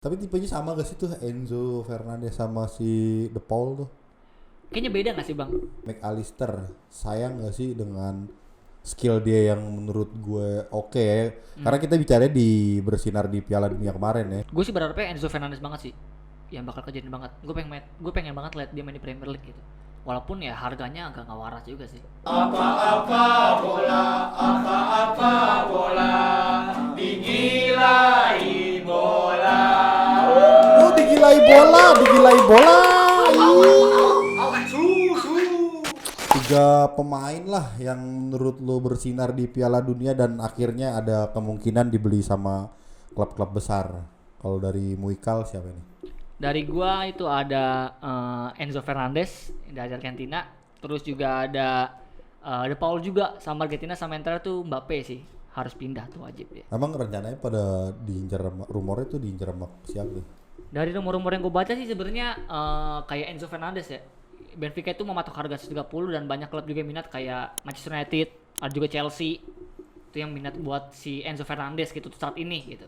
Tapi tipenya sama gak sih tuh Enzo Fernandez sama si De Paul tuh? Kayaknya beda gak sih bang? McAllister sayang gak sih dengan skill dia yang menurut gue oke ya. Karena kita bicara di bersinar di Piala Dunia kemarin ya. Gue sih berharapnya Enzo Fernandez banget sih, yang bakal kejadian banget. Gue pengen banget lihat dia main di Premier League gitu. Walaupun ya harganya agak nggak waras juga sih. Oh, digilai bola. Tiga pemain lah yang menurut lo bersinar di Piala Dunia dan akhirnya ada kemungkinan dibeli sama klub-klub besar. Kalau dari Muikal siapa ini? Dari gua itu ada Enzo Fernandez dari Argentina, terus juga ada De Paul juga sama Argentina, sama Inter tuh Mbappe sih harus pindah tuh wajib ya. Emang rencananya pada rumornya tuh diincar sama siapa tuh? Dari rumor-rumor yang gue baca sih sebenarnya kayak Enzo Fernandez ya. Benfica itu mematok harga 130 dan banyak klub juga minat kayak Manchester United, ada juga Chelsea. Itu yang minat buat si Enzo Fernandez gitu saat ini gitu.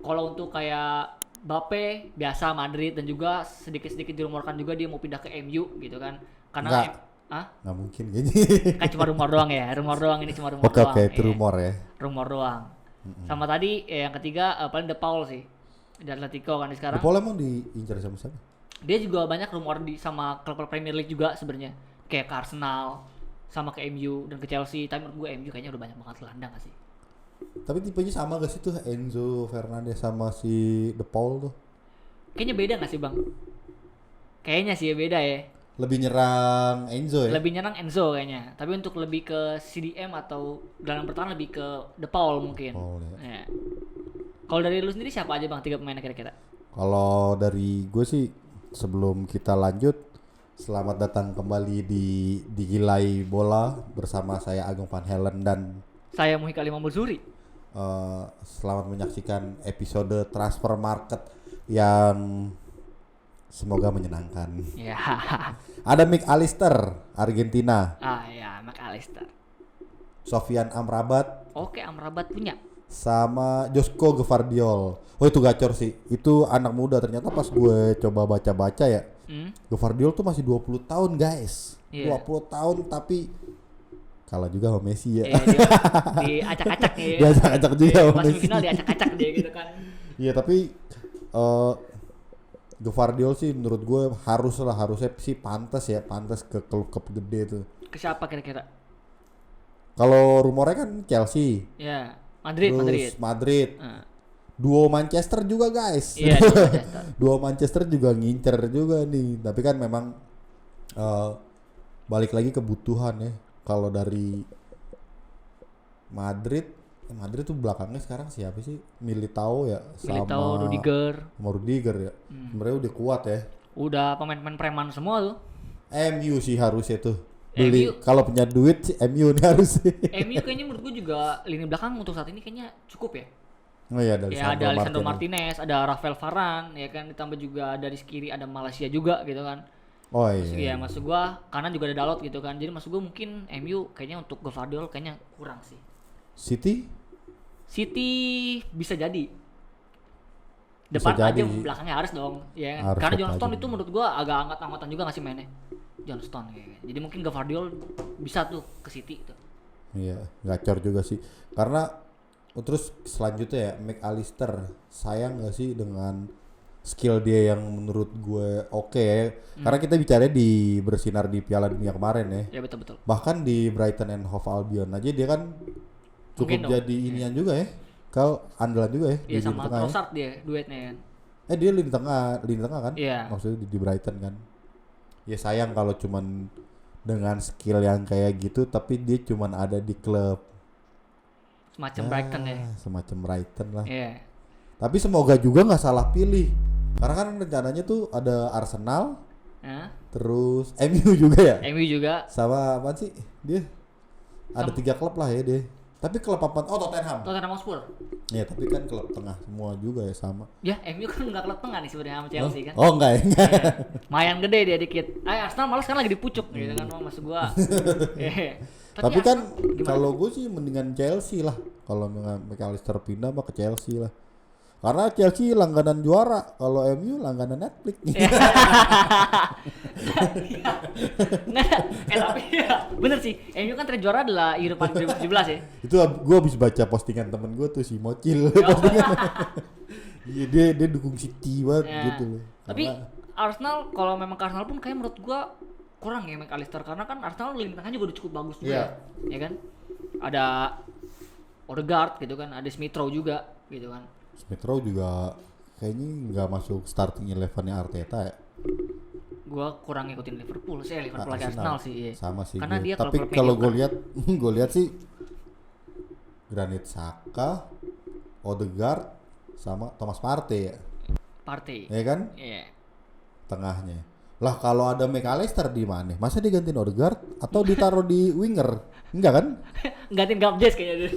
Kalau untuk kayak Mbappe biasa Madrid, dan juga sedikit-sedikit dirumorkan juga dia mau pindah ke MU gitu kan. Karena Nggak mungkin kayaknya. kan cuma rumor doang ya. Rumor doang, ini cuma rumor doang. Oke, itu rumor ya. Rumor doang. Sama tadi yang ketiga paling De Paul sih. Dari Atletico kan sekarang. De Paul emang diincar sama siapa? Dia juga banyak rumor sama klub-klub Premier League juga sebenarnya, kayak ke Arsenal sama ke MU dan ke Chelsea. Tapi menurut gue MU kayaknya udah banyak banget gelandang gak sih? Tapi tipenya sama gak sih tuh Enzo Fernandez sama si De Paul tuh? Kayaknya beda gak sih bang? Kayaknya sih beda ya. Lebih nyerang Enzo ya? Lebih nyerang Enzo kayaknya. Tapi untuk lebih ke CDM atau gelandang bertahan lebih ke De Paul mungkin. Paul ya. Ya. Kalau dari lu sendiri siapa aja bang tiga pemainnya kira-kira? Kalau dari gue sih sebelum kita lanjut, selamat datang kembali di Digilai Bola bersama saya Agung Van Helen dan Saya Muhika Imam Zuri. selamat menyaksikan episode transfer market yang semoga menyenangkan. Ya. Ada McAllister Argentina, Ya McAllister. Sofyan Amrabat Oke, Amrabat punya. sama Josko Gvardiol. Oh itu gacor sih. Itu anak muda, ternyata pas gue coba baca-baca ya. Gvardiol tuh masih 20 tahun guys. Yeah. 20 tahun tapi kalah juga sama Messi ya. Diacak-acak ya. Diacak-acak juga sama Pas Messi. final diacak-acak dia gitu kan. Iya tapi Gvardiol sih menurut gue harusnya sih pantas ke klub-klub gede tuh. Ke siapa kira-kira? Kalau rumornya kan Chelsea. Ya, Madrid. Madrid. Duo Manchester juga guys. Iya, Duo Manchester juga ngincer juga nih. Tapi kan memang balik lagi kebutuhan ya. Kalau dari Madrid tuh belakangnya sekarang siapa sih? Militao ya Militao, Rudiger ya. Sebenarnya udah kuat ya. Udah pemain-pemain preman semua tuh. MU sih harusnya tuh beli. Kalau punya duit sih MU nih harus. MU kayaknya menurut gue juga lini belakang untuk saat ini kayaknya cukup ya. Oh iya, ada Lisandro Martinez, ada Rafael Varane ya kan, ditambah juga dari kiri ada Malaysia juga gitu kan. Oh iya. Ya maksud gua kanan juga ada Dalot gitu kan. Jadi maksud gua mungkin MU kayaknya untuk Gvardiol kayaknya kurang sih. City bisa jadi. Depan aja belakangnya harus dong ya. Harus. Karena Johnston itu menurut gua agak angkat-angkatan juga ngasih mainnya. Johnston kayaknya. Jadi mungkin Gvardiol bisa tuh ke City tuh. Iya, gacor juga sih. Karena terus selanjutnya ya McAllister sayang gak sih dengan skill dia yang menurut gue oke ya. Karena kita bicara di bersinar di Piala Dunia kemarin ya. Ya betul. Bahkan di Brighton and Hove Albion aja dia kan cukup mungkin jadi inian juga ya. Kau andalan juga ya. Iya sama Trossard ya. Dia duetnya kan. Dia lini tengah kan? Iya. Maksudnya di Brighton kan. Ya sayang kalau cuman dengan skill yang kayak gitu tapi dia cuman ada di klub semacam Brighton ya. Semacam Brighton lah. Iya. Tapi semoga juga nggak salah pilih. Karena kan rencananya tuh ada Arsenal, terus MU juga ya. MU juga. Sama apa sih dia? Ada 3 klub lah ya dia. Tapi klub apa? Oh Tottenham Hotspur. Ya tapi kan klub tengah semua juga ya sama. Ya MU kan nggak klub tengah nih sebenarnya sama Chelsea kan. Oh enggak ya. Mayan gede dia dikit. Arsenal malah sekarang lagi di pucuk gitu kan maksud gua. Tapi kan kalau gue sih mendingan Chelsea lah. Kalau McAllister pindah mah ke Chelsea lah. Karena Chelsea langganan juara, kalau MU langganan Netflix. Nggak, tapi ya bener sih. MU kan terakhir juara adalah Eropa 2017 ya. Itu gue habis baca postingan temen gue tuh si Mocil postingan. Iya dia dukung City banget gitu loh. Tapi Karena Arsenal kalau memang ke Arsenal pun kayak menurut gua kurang ya McAllister karena kan Arsenal lini tengahnya juga udah cukup bagus juga ya kan. Ada Odegaard gitu kan, ada Smith Rowe juga gitu kan. Smith Rowe juga kayaknya nggak masuk starting 11-nya Arteta ya. Gua kurang ngikutin Liverpool lagi Arsenal sih. Iya. Sama sih. Karena gue. dia Tapi kalau gue lihat sih Granit Xhaka, Odegaard sama Thomas Partey ya. Partey. Ya kan? Iya. Tengahnya. Lah kalau ada McAllister di mana? Masa digantiin Odegaard atau ditaruh di winger? Enggak kan? Gantiin Gabjes kayaknya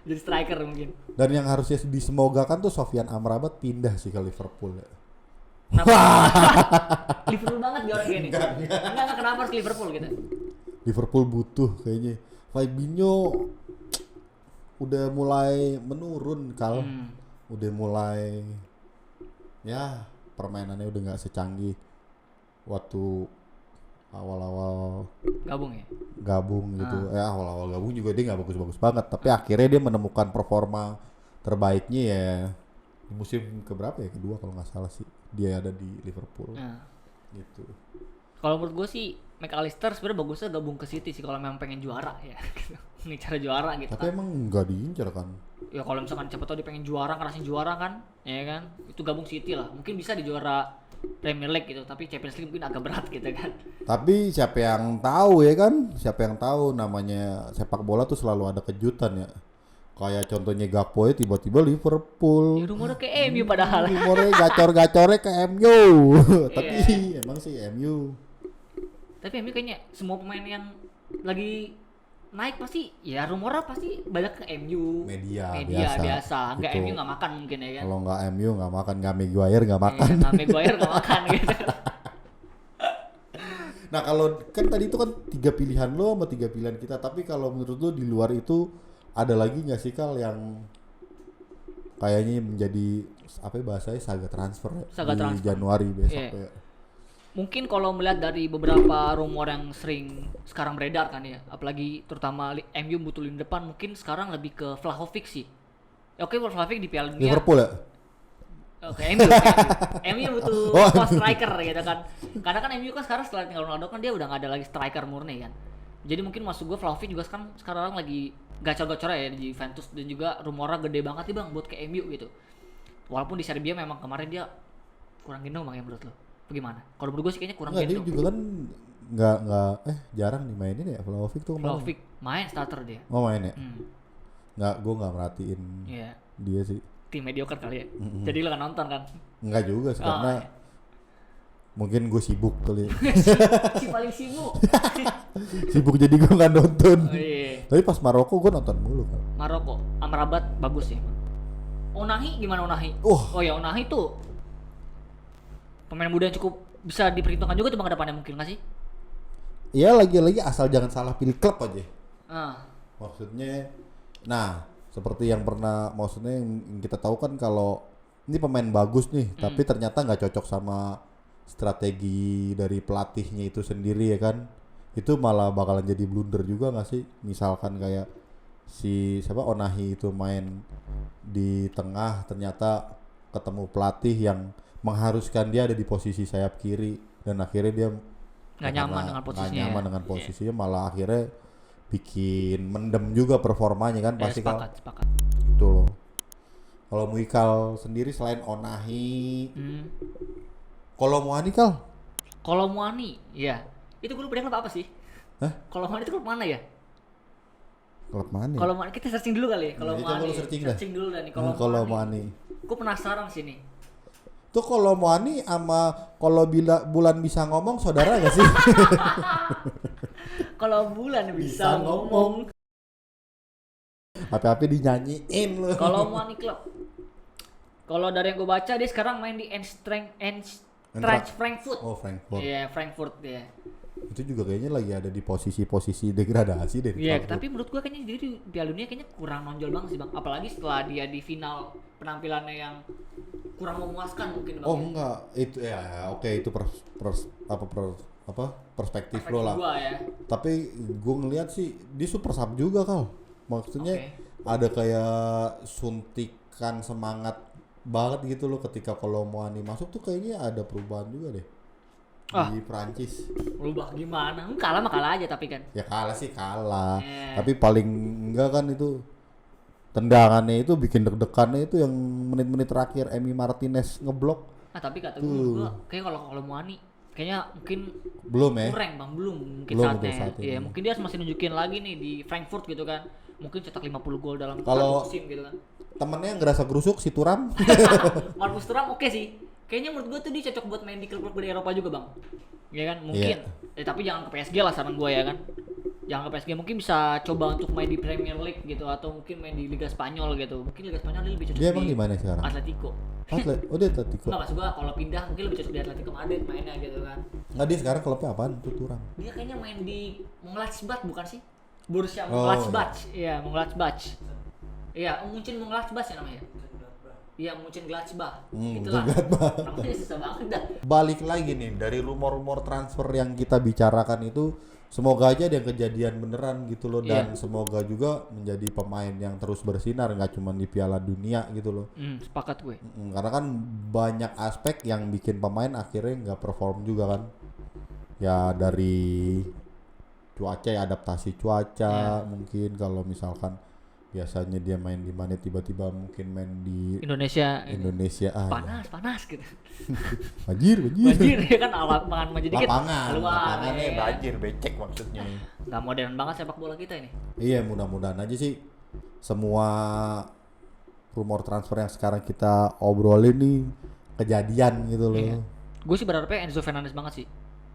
jadi striker mungkin. Dan yang harusnya disemogakan tuh Sofyan Amrabat pindah sih ke Liverpool ya. Kenapa? Liverpool banget dia orang gini. Enggak kenapa harus Liverpool gitu. Liverpool butuh kayaknya. Fabinho udah mulai menurun udah mulai ya permainannya udah nggak secanggih waktu awal-awal gabung gitu. Awal-awal gabung juga dia nggak bagus-bagus banget, tapi akhirnya dia menemukan performa terbaiknya ya di musim keberapa ya, kedua kalau nggak salah sih dia ada di Liverpool gitu. Kalau menurut gue sih McAllister sebenarnya bagusnya gabung ke City sih kalau memang pengen juara ya. Ngincar juara gitu. Tapi kan. emang nggak diincar kan? Ya kalau misalkan siapa tahu dia pengen juara, ngerasain juara kan, ya kan? Itu gabung City lah. Mungkin bisa di juara Premier League gitu, tapi Champions League mungkin agak berat gitu kan. Tapi siapa yang tahu ya kan? Siapa yang tahu, namanya sepak bola tuh selalu ada kejutan ya. Kayak contohnya Gakpo ya tiba-tiba Liverpool. Ya rumornya ke MU padahal. Rumornya gacor-gacornya ke MU. Tapi emang sih MU. Tapi MU kayaknya semua pemain yang lagi naik pasti ya rumornya pasti banyak ke MU. Media biasa. Enggak gitu. MU enggak makan mungkin ya kan. Kalau enggak MU enggak makan, enggak Maguire enggak makan. Enggak Maguire enggak makan gitu. Nah, kalau kan tadi itu kan 3 pilihan lo sama 3 pilihan kita, tapi kalau menurut lo di luar itu ada lagi enggak sih Kal yang kayaknya menjadi apa ya bahasanya saga transfer ya? Di Januari besok ya. Mungkin kalau melihat dari beberapa rumor yang sering sekarang beredar kan ya, apalagi terutama MU butuh lini depan, mungkin sekarang lebih ke Vlahovic sih. Oke, Vlahovic di Piala Dunia. Liverpool ya? Oke, MU butuh post striker gitu kan. Karena kan MU kan sekarang setelah tinggal Ronaldo kan dia udah nggak ada lagi striker murni kan. Jadi mungkin maksud gue Vlahovic juga sekarang lagi gacor-gacornya ya di Juventus, dan juga rumornya gede banget nih bang buat ke MU gitu. Walaupun di Serbia memang kemarin dia kurang gendong bang ya menurut lo. Bagaimana? Kalau menurut gue sih kayaknya kurang gendong. Dia juga kan nggak jarang dimainin ya Vlahovic tuh kemarin. Vlahovic main starter dia. Oh main ya? Gue nggak merhatiin dia sih. Tim mediocre kali ya. Jadi lo kan nonton kan? Enggak juga sih karena mungkin gue sibuk kali. Si paling sibuk. Sibuk jadi gue nggak nonton. Iya. Tapi pas Maroko gue nonton mulu kan. Maroko, Amrabat bagus sih. Onahi gimana Onahi? Oh ya Onahi tuh pemain muda yang cukup bisa diperhitungkan juga tuh bang ke depannya mungkin nggak sih? Iya lagi-lagi asal jangan salah pilih klub aja. Maksudnya, nah seperti yang maksudnya yang kita tahu kan kalau ini pemain bagus nih, tapi ternyata nggak cocok sama strategi dari pelatihnya itu sendiri ya kan, itu malah bakalan jadi blunder juga nggak sih? Misalkan kayak si Onahi itu main di tengah, ternyata ketemu pelatih yang mengharuskan dia ada di posisi sayap kiri dan akhirnya dia nggak nyaman dengan posisinya, malah akhirnya bikin mendem juga performanya kan pasti kan. Sepakat. Itu loh. Kalau Muikal sendiri selain Onahi, Kolo Muani, ya. Itu gue lupa dia klub apa sih? Kolo Muani itu klub mana ya? Klub mana? Kolo Muani kita searching dulu kali ya. Kolo Muani. Searching dulu nih Kolo Muani. Gue penasaran sih nih. Tuh Kolo Muani sama kalau Bulan bisa ngomong saudara gak sih? Kalau Bulan bisa ngomong. Apa-apa dinyanyiin lu. Kalau Muani Club. Kalau dari yang gue baca dia sekarang main di Eintracht Frankfurt. Oh Frankfurt. Iya Frankfurt ya. Itu juga kayaknya lagi ada di posisi degradasi deh. Iya, tapi menurut gua kayaknya dia di Piala Dunia kayaknya kurang nonjol banget sih Bang. Apalagi setelah dia di final penampilannya yang kurang memuaskan mungkin Bang. Oh enggak, itu ya oke itu perspektif lo lah. Gua ya. Tapi gue ngeliat sih dia super sub juga Kal. Maksudnya Oke. ada kayak suntikan semangat banget gitu loh ketika kalau Muani masuk tuh kayaknya ada perubahan juga deh. Di Prancis. Berubah gimana? Kalah mah kalah aja tapi kan. Ya kalah sih kalah. Eh. Tapi paling enggak kan itu tendangannya itu bikin deg-degannya itu yang menit-menit terakhir Emi Martinez ngeblok. Ah tapi kata gua kayak kalau Muani kayaknya mungkin Belum ya? kurang Bang, belum mungkin Belum saatnya. untuk saat ini. Iya, mungkin dia masih nunjukin lagi nih di Frankfurt gitu kan. Mungkin cetak 50 gol dalam Kalau- satu musim gitu kan. Temennya yang ngerasa gerusuk si Turam. Marcus Thuram oke sih. Kayaknya menurut gue tuh dia cocok buat main di klub-klub di Eropa juga bang. Ya kan mungkin. Tapi jangan ke PSG lah saran gue ya kan. Jangan ke PSG, mungkin bisa coba untuk main di Premier League gitu atau mungkin main di Liga Spanyol gitu. Mungkin Liga Spanyol dia lebih cocok Dia emang di mana sekarang? Atletico. Oh dia Atletico. Enggak maksud gue kalau pindah mungkin lebih cocok di Atletico Madrid mainnya gitu kan. Nggak dia sekarang klubnya apaan tuh Turam? Dia kayaknya main di Mönchengladbach bukan sih? Borussia Oh. Mönchengladbach. Iya, Mönchengladbach. Iya, mungkin Mönchengladbach ya namanya. Iya, Mönchengladbach. Itulah. Mönchengladbach. Namanya susah banget dah. Balik lagi nih dari rumor-rumor transfer yang kita bicarakan itu semoga aja ada yang kejadian beneran gitu loh dan semoga juga menjadi pemain yang terus bersinar nggak cuma di Piala Dunia gitu loh. Sepakat gue. Karena kan banyak aspek yang bikin pemain akhirnya nggak perform juga kan. Ya dari cuaca ya adaptasi cuaca mungkin kalau misalkan biasanya dia main di mana tiba-tiba mungkin main di Indonesia panas gitu. banjir Banjir ya kan lapangan maju dikit. lapangannya ya. banjir becek maksudnya. Nggak modern banget sepak bola kita ini. Iya mudah-mudahan aja sih semua rumor transfer yang sekarang kita obrolin nih kejadian gitu loh. Iya. Gue sih berharapnya Enzo Fernandez banget sih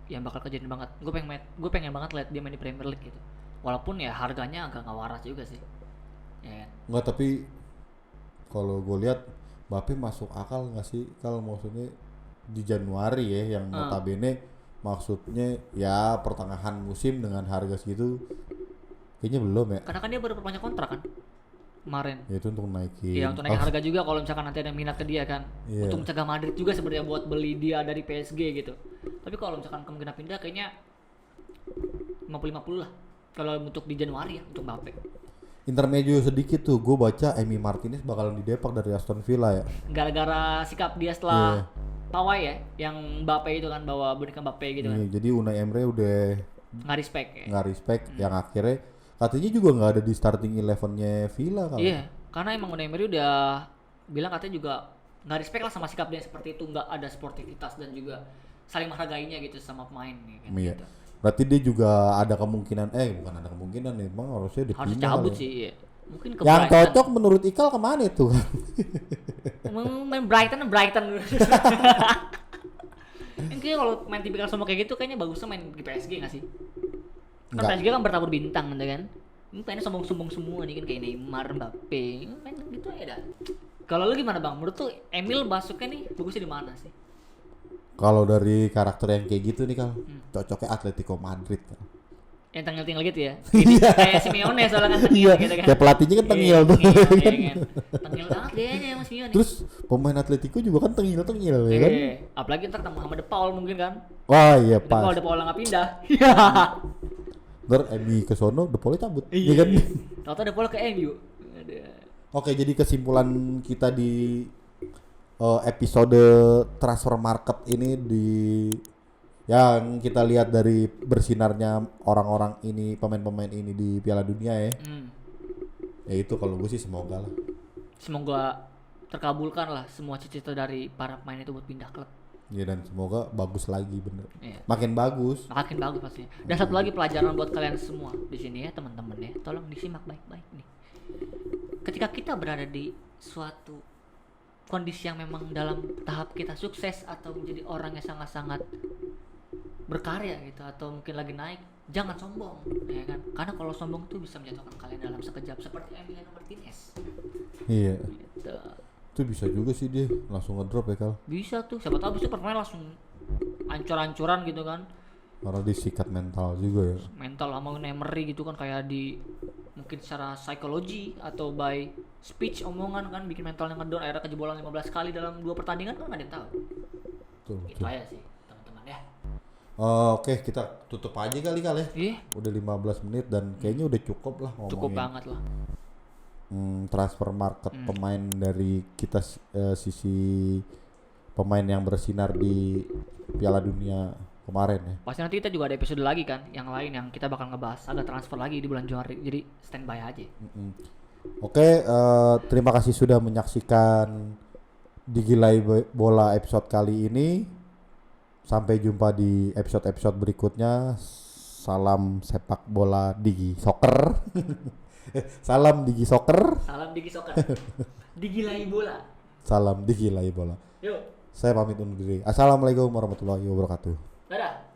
yang bakal kejadian banget. Gue pengen banget lihat dia main di Premier League gitu. Walaupun ya harganya agak nggak waras juga sih. Ya. Enggak tapi kalau gue lihat Mbappe masuk akal nggak sih kalau maksudnya di Januari ya yang notabene maksudnya ya pertengahan musim dengan harga segitu kayaknya belum ya. Karena kan dia baru perpanjang kontrak kan kemarin. Ya itu untuk naikin. Iya untuk naikin harga juga kalau misalkan nanti ada minat ke dia kan. Iya. Untuk mencegah Madrid juga sebenarnya buat beli dia dari PSG gitu. Tapi kalau misalkan kemungkinan pindah kayaknya 50-50 lah. Kalau untuk di Januari ya untuk Mbappe. Intermedio sedikit tuh gue baca Emi Martinez bakalan didepak dari Aston Villa ya. Gara-gara sikap dia setelah pawai ya yang Mbappe itu kan bawa boneka Mbappe gitu kan. Iya, jadi Unai Emre udah Nggak respect ya. nggak respect yang akhirnya katanya juga nggak ada di starting 11-nya Villa kan. Iya, karena emang Unai Emery udah bilang katanya juga nggak respect lah sama sikap dia seperti itu, nggak ada sportivitas dan juga saling menghargainya gitu sama pemain kan, Iya. gitu. Berarti dia juga ada kemungkinan bukan ada kemungkinan emang harusnya Harus dipindah cabut kali. sih, iya. Mungkin ke Yang Brighton. cocok menurut Ikal kemana itu kan? Main Brighton dulu. Kayaknya kalau main tipikal sama kayak gitu kayaknya bagusnya main di PSG nggak sih? Kan Nggak. PSG kan bertabur bintang gitu kan. Ini pengennya sombong-sombong semua nih kan kayak Neymar, Mbappe, main gitu ya dah. Kalau lu gimana bang? Menurut tuh Emil masuknya nih bagusnya di mana sih? Kalau dari karakter yang kayak gitu nih Kal, cocoknya Atletico Madrid kan. Yang tengil-tengil gitu ya? Ini kayak Simeone soalnya kan tengil gitu kan. Kayak pelatihnya kan tengil tuh. Iya kan. Tengil banget kayaknya sama Simeone. Terus pemain Atletico juga kan tengil-tengil ya kan? Apalagi ntar ketemu sama De Paul mungkin kan. Wah iya De Paul pas. nggak pindah. Ntar Emi ke sono, De Paul cabut. Iya Iya kan? Tahu-tahu De Paul ke MU. Oke, jadi kesimpulan kita di episode transfer market ini yang kita lihat dari bersinarnya orang-orang ini, pemain-pemain ini di Piala Dunia ya. Ya itu kalau gue sih semoga lah. Semoga terkabulkan lah semua cita-cita dari para pemain itu buat pindah klub. Ya dan semoga bagus lagi bener. Iya. Makin bagus. Makin bagus pastinya. Dan satu lagi pelajaran buat kalian semua di sini ya teman-teman ya. Tolong disimak baik-baik nih. Ketika kita berada di suatu kondisi yang memang dalam tahap kita sukses atau menjadi orang yang sangat-sangat berkarya gitu atau mungkin lagi naik, jangan sombong ya kan. Karena kalau sombong tuh bisa menjatuhkan kalian dalam sekejap seperti Emiliano Martinez. Iya. Gitu. Itu bisa juga sih dia langsung ngedrop ya Kal. Bisa tuh, siapa tahu bisa permain langsung ancur-ancuran gitu kan. Karena disikat mental juga ya. Mental sama Emery gitu kan, kayak di mungkin secara psikologi atau by speech omongan kan bikin mentalnya ngedown, akhirnya kejebolan 15 kali dalam 2 pertandingan kan nggak ada yang tahu. Betul, Itu aja sih teman-teman ya. Oke, kita tutup aja kali ya. Iya, Udah 15 menit dan kayaknya udah cukup lah ngomongin cukup banget lah. transfer market pemain dari kita, sisi pemain yang bersinar di Piala Dunia kemarin ya. Pasti nanti kita juga ada episode lagi kan, yang lain yang kita bakal ngebahas ada transfer lagi di bulan Januari. Jadi standby aja. Oke, terima kasih sudah menyaksikan Digilai Bola episode kali ini. Sampai jumpa di episode-episode berikutnya. Salam sepak bola Digi Soccer. Salam Digi Soccer. Salam Digi Soccer. Digilai bola. Salam Digilai Bola. Yuk. Saya pamit undur diri. Assalamualaikum warahmatullahi wabarakatuh. Dadah.